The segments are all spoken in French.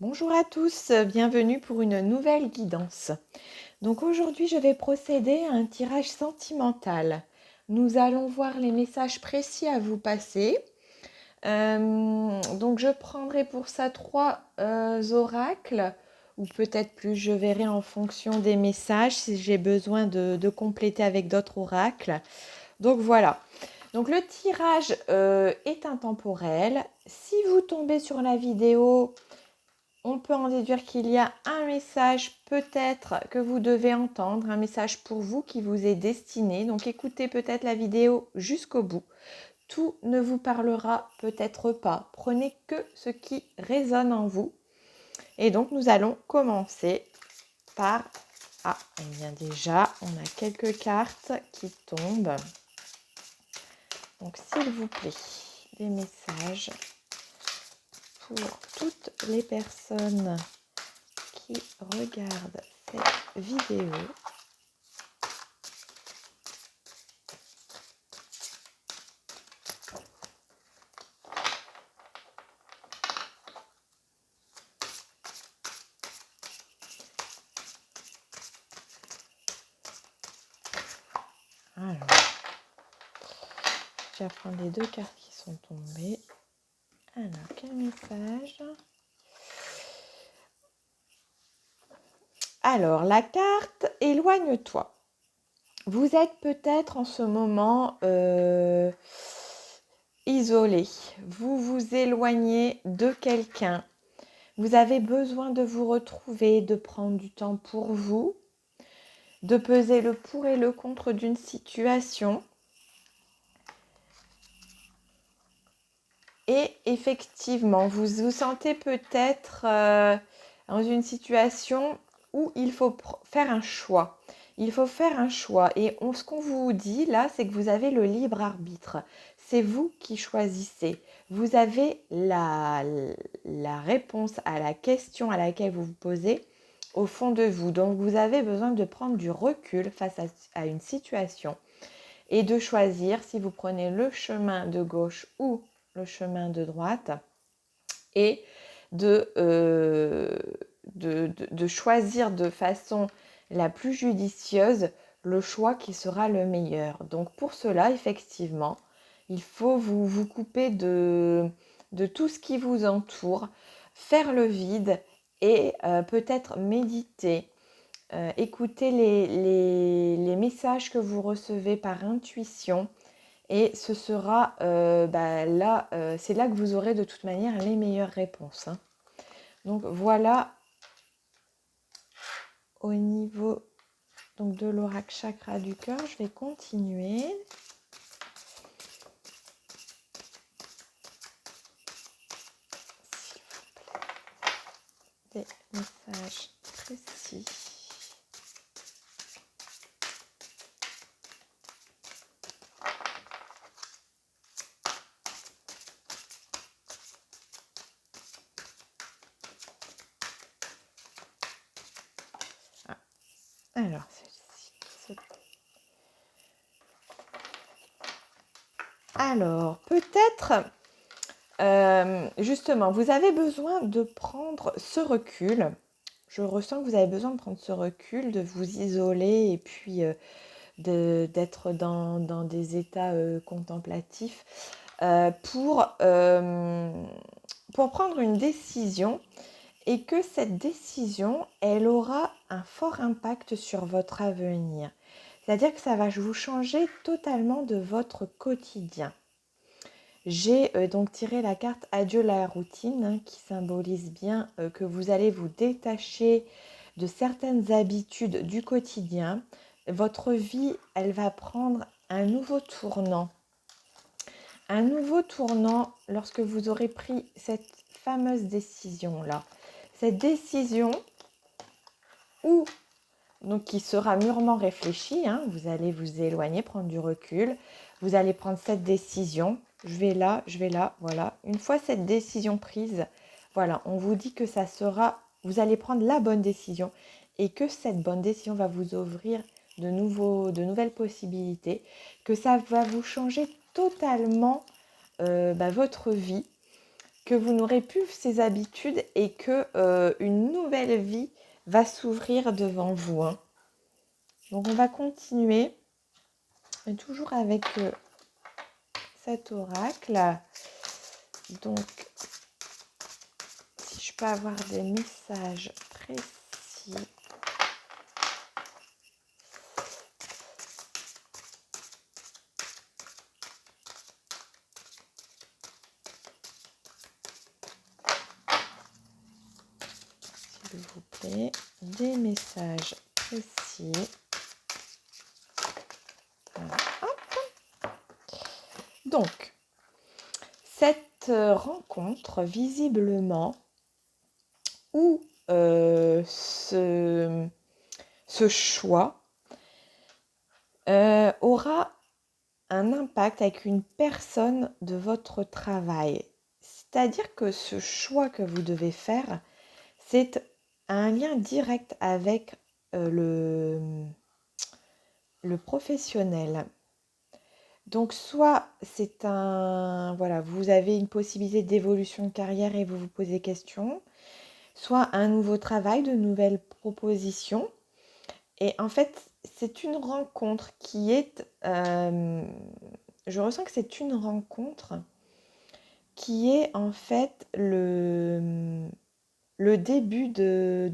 Bonjour à tous, bienvenue pour une nouvelle guidance. Donc aujourd'hui, je vais procéder à un tirage sentimental. Nous allons voir les messages précis à vous passer. Donc je prendrai pour ça trois oracles, ou peut-être plus, je verrai en fonction des messages si j'ai besoin de compléter avec d'autres oracles. Donc voilà. Donc le tirage est intemporel. Si vous tombez sur la vidéo, on peut en déduire qu'il y a un message peut-être que vous devez entendre, un message pour vous qui vous est destiné. Donc écoutez peut-être la vidéo jusqu'au bout. Tout ne vous parlera peut-être pas. Prenez que ce qui résonne en vous. Et donc nous allons commencer par... Ah, eh bien déjà, on a quelques cartes qui tombent. Donc s'il vous plaît, des messages pour toutes les personnes qui regardent cette vidéo. Alors, je vais prendre les deux cartes qui sont tombées. Alors, quel message? Alors, la carte « Éloigne-toi ». Vous êtes peut-être en ce moment isolé. Vous vous éloignez de quelqu'un. Vous avez besoin de vous retrouver, de prendre du temps pour vous, de peser le pour et le contre d'une situation. Et effectivement, vous vous sentez peut-être dans une situation où il faut faire un choix. Il faut faire un choix. Et ce qu'on vous dit là, c'est que vous avez le libre arbitre. C'est vous qui choisissez. Vous avez la réponse à la question à laquelle vous vous posez au fond de vous. Donc, vous avez besoin de prendre du recul face à une situation et de choisir si vous prenez le chemin de gauche ou le chemin de droite et de choisir de façon la plus judicieuse le choix qui sera le meilleur. Donc pour cela, effectivement, il faut vous couper de tout ce qui vous entoure, faire le vide et peut-être méditer. Écoutez les messages que vous recevez par intuition et ce sera là, c'est là que vous aurez de toute manière les meilleures réponses. Hein. Donc voilà au niveau donc, de l'oracle chakra du cœur. Je vais continuer. S'il vous plaît, des messages précis. Ah. Alors, celle-ci. Alors, peut-être, justement, vous avez besoin de prendre ce recul. Je ressens que vous avez besoin de prendre ce recul, de vous isoler et puis d'être dans des états contemplatifs pour prendre une décision et que cette décision, elle aura un fort impact sur votre avenir. C'est-à-dire que ça va vous changer totalement de votre quotidien. J'ai donc tiré la carte Adieu la routine hein, qui symbolise bien que vous allez vous détacher de certaines habitudes du quotidien. Votre vie, elle va prendre un nouveau tournant. Un nouveau tournant lorsque vous aurez pris cette fameuse décision-là. Cette décision donc qui sera mûrement réfléchie, hein, vous allez vous éloigner, prendre du recul, vous allez prendre cette décision, je vais là, voilà. Une fois cette décision prise, voilà, on vous dit que ça sera, vous allez prendre la bonne décision et que cette bonne décision va vous ouvrir de nouvelles possibilités, que ça va vous changer totalement votre vie, que vous n'aurez plus ces habitudes et que une nouvelle vie va s'ouvrir devant vous, hein. Donc on va continuer, toujours avec cet oracle. Donc, si je peux avoir des messages précis. S'il vous plaît, des messages précis. Voilà. Hop. Donc, cette rencontre, visiblement, ou ce choix aura un impact avec une personne de votre travail. C'est-à-dire que ce choix que vous devez faire, c'est un lien direct avec le professionnel. Donc, soit c'est voilà, vous avez une possibilité d'évolution de carrière et vous vous posez des questions, soit un nouveau travail, de nouvelles propositions. Et en fait, c'est une rencontre qui est... je ressens que c'est une rencontre qui est en fait le début de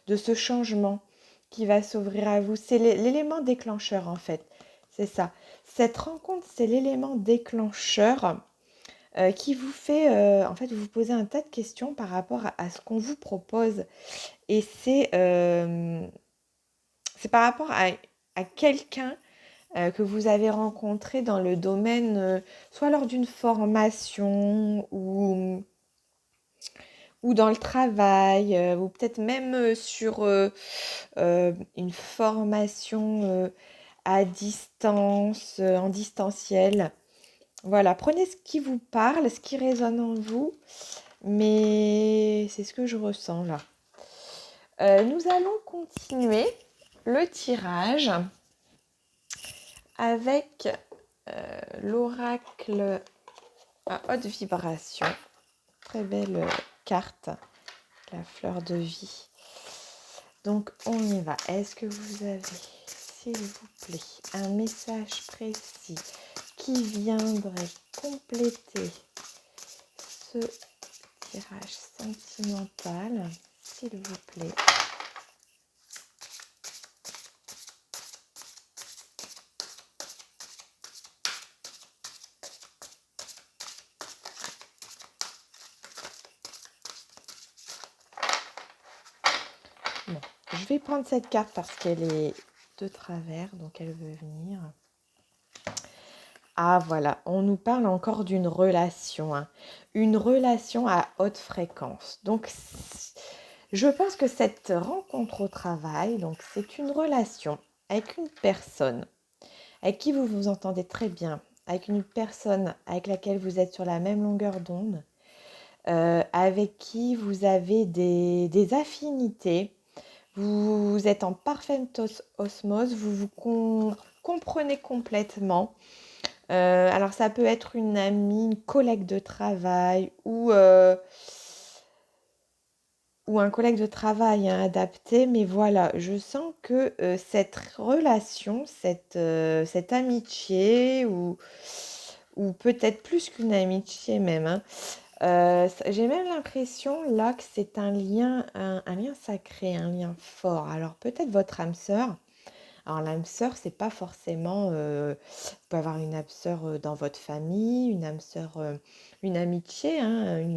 ce changement qui va s'ouvrir à vous. C'est l'élément déclencheur en fait. C'est ça. Cette rencontre, c'est l'élément déclencheur qui vous fait, en fait, vous posez un tas de questions par rapport à ce qu'on vous propose. Et c'est par rapport à quelqu'un que vous avez rencontré dans le domaine, soit lors d'une formation ou dans le travail, ou peut-être même sur une formation à distance, en distanciel. Voilà, prenez ce qui vous parle, ce qui résonne en vous, mais c'est ce que je ressens là. Nous allons continuer le tirage avec l'oracle à haute vibration. Très belle carte, la fleur de vie. Donc on y va. Est-ce que vous avez, s'il vous plaît, un message précis qui viendrait compléter ce tirage sentimental, s'il vous plaît? Bon, je vais prendre cette carte parce qu'elle est de travers, donc elle veut venir. Ah voilà, on nous parle encore d'une relation, hein. Une relation à haute fréquence. Donc, je pense que cette rencontre au travail, donc c'est une relation avec une personne avec qui vous vous entendez très bien, avec une personne avec laquelle vous êtes sur la même longueur d'onde, avec qui vous avez des affinités, vous êtes en parfaite osmose, vous vous comprenez complètement. Alors ça peut être une amie, une collègue de travail ou un collègue de travail, hein, adapté, mais voilà, je sens que cette relation, cette amitié ou peut-être plus qu'une amitié même, hein, j'ai même l'impression là que c'est un lien sacré, un lien fort. Alors peut-être votre âme sœur. Alors l'âme sœur, c'est pas forcément, vous pouvez avoir une âme sœur dans votre famille, une âme sœur, une amitié, hein,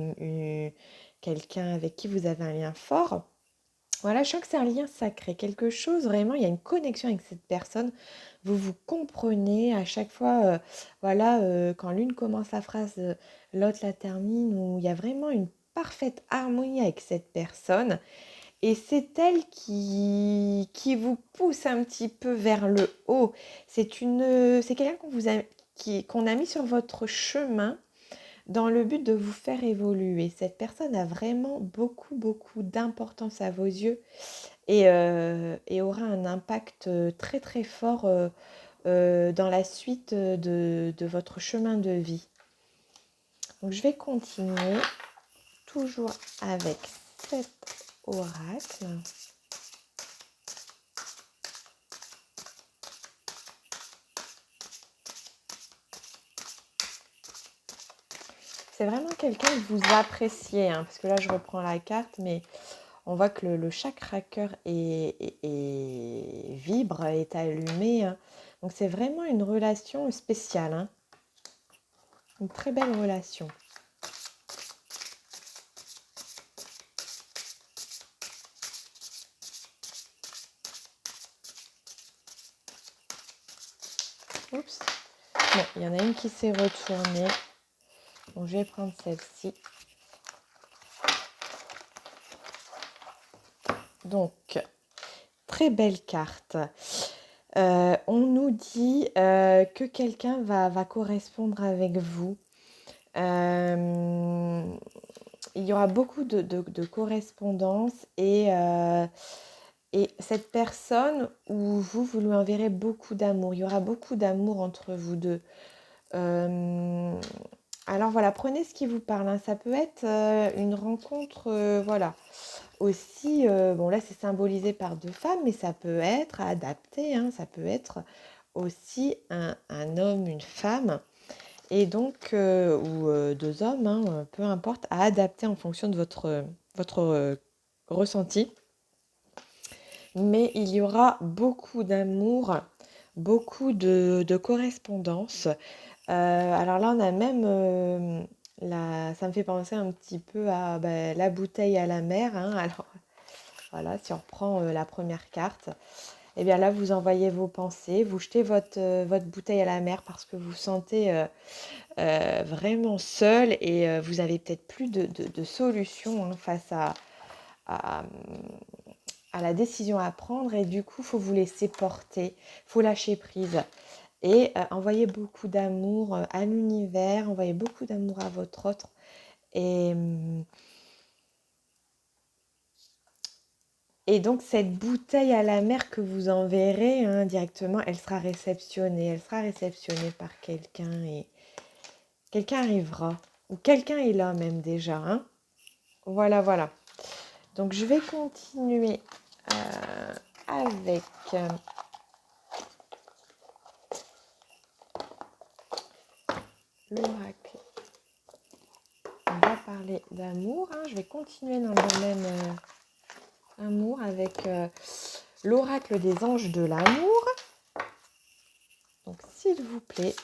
quelqu'un avec qui vous avez un lien fort. Voilà, je sens que c'est un lien sacré, quelque chose vraiment, il y a une connexion avec cette personne, vous vous comprenez à chaque fois, voilà, quand l'une commence la phrase, l'autre la termine, où il y a vraiment une parfaite harmonie avec cette personne. Et c'est elle qui vous pousse un petit peu vers le haut. C'est quelqu'un qu'on a mis sur votre chemin dans le but de vous faire évoluer. Cette personne a vraiment beaucoup, beaucoup d'importance à vos yeux et aura un impact très, très fort dans la suite de votre chemin de vie. Donc, je vais continuer toujours avec cet oracle. C'est vraiment quelqu'un que vous appréciez, hein, parce que là, je reprends la carte, mais on voit que le chakra cœur vibre, est allumé, hein. Donc, c'est vraiment une relation spéciale, hein. Une très belle relation. Oups. Bon, il y en a une qui s'est retournée. Donc, je vais prendre celle-ci. Donc, très belle carte. On nous dit que quelqu'un va correspondre avec vous. Il y aura beaucoup de correspondance et cette personne où vous lui enverrez beaucoup d'amour. Il y aura beaucoup d'amour entre vous deux. Alors voilà, prenez ce qui vous parle, hein. Ça peut être une rencontre, voilà. Aussi, bon là c'est symbolisé par deux femmes, mais ça peut être adapté, hein. Ça peut être aussi un homme, une femme, et donc, ou deux hommes, hein, peu importe, à adapter en fonction de votre ressenti. Mais il y aura beaucoup d'amour, beaucoup de correspondance. Alors là, on a même ça me fait penser un petit peu à la bouteille à la mer, hein. Alors voilà, si on reprend la première carte, eh bien là, vous envoyez vos pensées, vous jetez votre bouteille à la mer parce que vous sentez vraiment seul et vous avez peut-être plus de solution, hein, face à, à la décision à prendre et du coup, il faut vous laisser porter, il faut lâcher prise. Et envoyer beaucoup d'amour à l'univers, envoyer beaucoup d'amour à votre autre. Et, et donc, cette bouteille à la mer que vous enverrez, hein, directement, elle sera réceptionnée. Elle sera réceptionnée par quelqu'un et quelqu'un arrivera. Ou quelqu'un est là même déjà, hein. Voilà, voilà. Donc, je vais continuer avec l'oracle. On va parler d'amour, hein. Je vais continuer dans le domaine amour avec l'oracle des anges de l'amour. Donc, s'il vous plaît,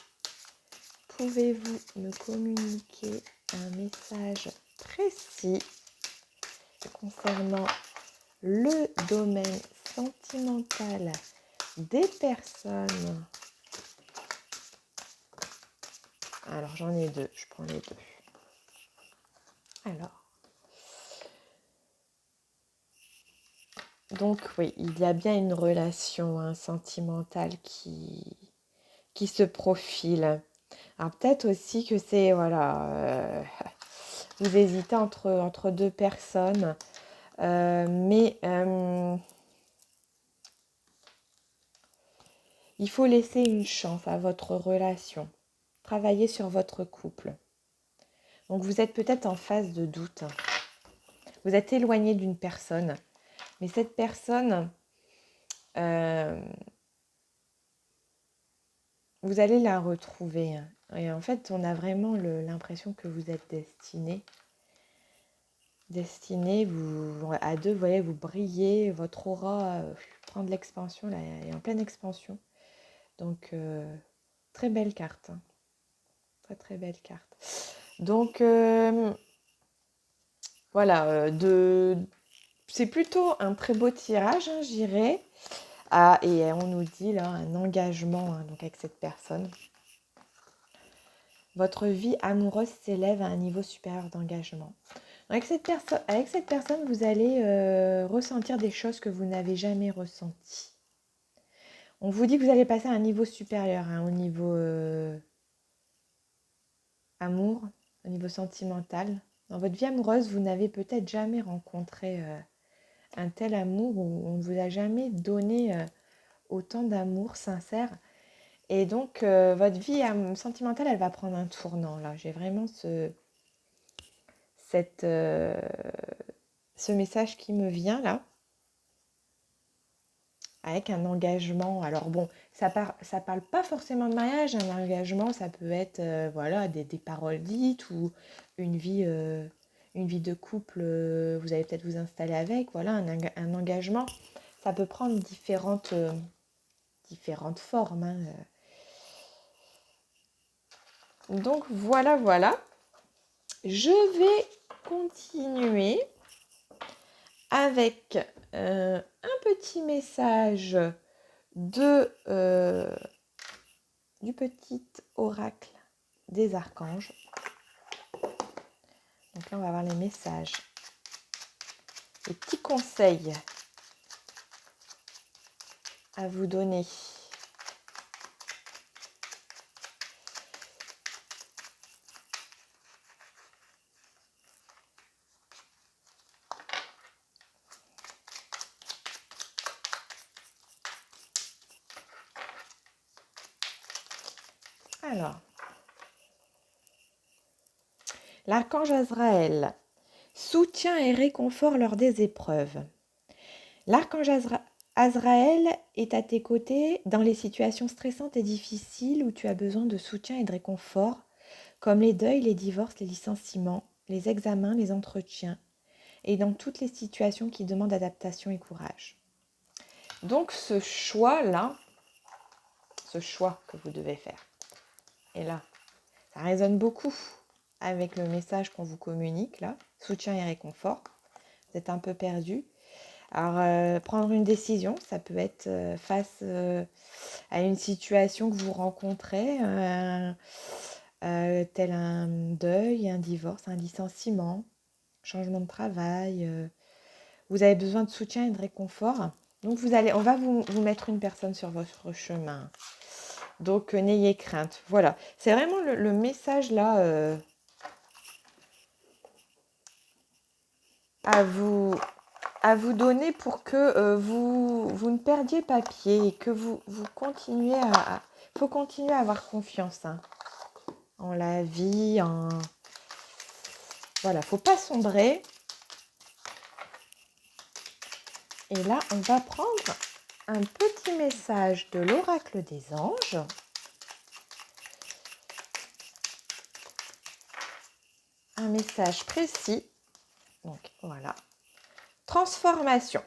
pouvez-vous me communiquer un message précis concernant le domaine sentimental des personnes? Alors, j'en ai deux, je prends les deux. Alors, donc oui, il y a bien une relation, hein, sentimentale qui se profile. Alors, peut-être aussi que c'est, voilà, vous hésitez entre deux personnes, mais il faut laisser une chance à votre relation. Travailler sur votre couple. Donc vous êtes peut-être en phase de doute. Vous êtes éloigné d'une personne, mais cette personne, vous allez la retrouver. Et en fait, on a vraiment l'impression que vous êtes destinés. Vous, à deux, vous voyez, vous brillez, votre aura prend de l'expansion, là, elle est en pleine expansion. Donc, très belle carte, hein. Très très belle carte. Donc, voilà, c'est plutôt un très beau tirage, hein, j'irais. Ah, et on nous dit là un engagement, hein, donc avec cette personne. Votre vie amoureuse s'élève à un niveau supérieur d'engagement. Avec cette personne, vous allez ressentir des choses que vous n'avez jamais ressenties. On vous dit que vous allez passer à un niveau supérieur, hein, au niveau amour, au niveau sentimental. Dans votre vie amoureuse, vous n'avez peut-être jamais rencontré un tel amour où on ne vous a jamais donné autant d'amour sincère. Et donc, votre vie sentimentale, elle va prendre un tournant, là. J'ai vraiment ce message qui me vient là, avec un engagement. Alors bon, ça parle pas forcément de mariage, un engagement, ça peut être voilà, des paroles dites ou une vie de couple, vous allez peut-être vous installer avec, voilà, un engagement. Ça peut prendre différentes formes, hein. Donc voilà, voilà. Je vais continuer avec un petit message du petit oracle des archanges. Donc là, on va voir les messages, les petits conseils à vous donner. Alors, l'archange Azraël, soutien et réconfort lors des épreuves. L'archange Azraël est à tes côtés dans les situations stressantes et difficiles où tu as besoin de soutien et de réconfort, comme les deuils, les divorces, les licenciements, les examens, les entretiens, et dans toutes les situations qui demandent adaptation et courage. Donc ce choix-là, ce choix que vous devez faire, et là, ça résonne beaucoup avec le message qu'on vous communique là, soutien et réconfort. Vous êtes un peu perdu. Alors, prendre une décision, ça peut être face à une situation que vous rencontrez, tel un deuil, un divorce, un licenciement, changement de travail. Vous avez besoin de soutien et de réconfort. Donc, on va vous mettre une personne sur votre chemin. Donc, n'ayez crainte. Voilà, c'est vraiment le message là à vous donner pour que vous ne perdiez pas pied et que vous continuez faut continuer à avoir confiance, hein, en la vie, voilà, faut pas sombrer. Et là, on va prendre un petit message de l'oracle des anges. Un message précis. Donc, voilà. Transformation.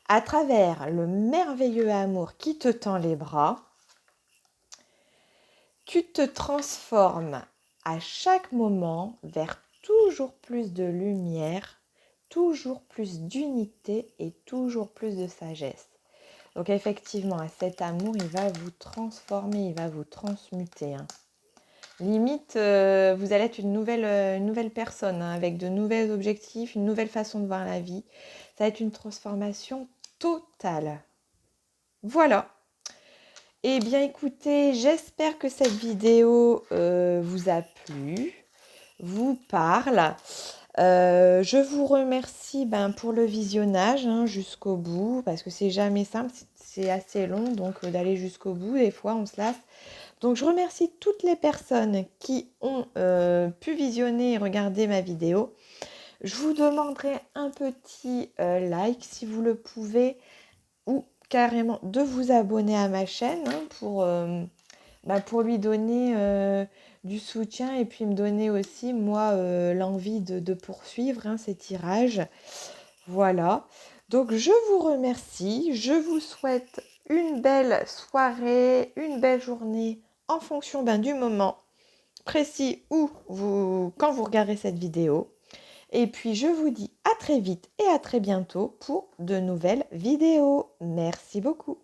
À travers le merveilleux amour qui te tend les bras, tu te transformes à chaque moment vers toujours plus de lumière, toujours plus d'unité et toujours plus de sagesse. Donc effectivement, cet amour, il va vous transformer, il va vous transmuter, hein. Limite, vous allez être une nouvelle personne, hein, avec de nouveaux objectifs, une nouvelle façon de voir la vie. Ça va être une transformation totale. Voilà. Eh bien écoutez, j'espère que cette vidéo vous a plu, vous parle. Je vous remercie pour le visionnage, hein, jusqu'au bout, parce que c'est jamais simple, c'est assez long, donc d'aller jusqu'au bout, des fois on se lasse. Donc je remercie toutes les personnes qui ont pu visionner et regarder ma vidéo. Je vous demanderai un petit like si vous le pouvez, ou carrément de vous abonner à ma chaîne, hein, pour lui donner du soutien et puis me donner aussi moi l'envie de poursuivre, hein, ces tirages. Voilà, donc je vous remercie, je vous souhaite une belle soirée, une belle journée en fonction du moment précis quand vous regarderez cette vidéo. Et puis je vous dis à très vite et à très bientôt pour de nouvelles vidéos. Merci beaucoup.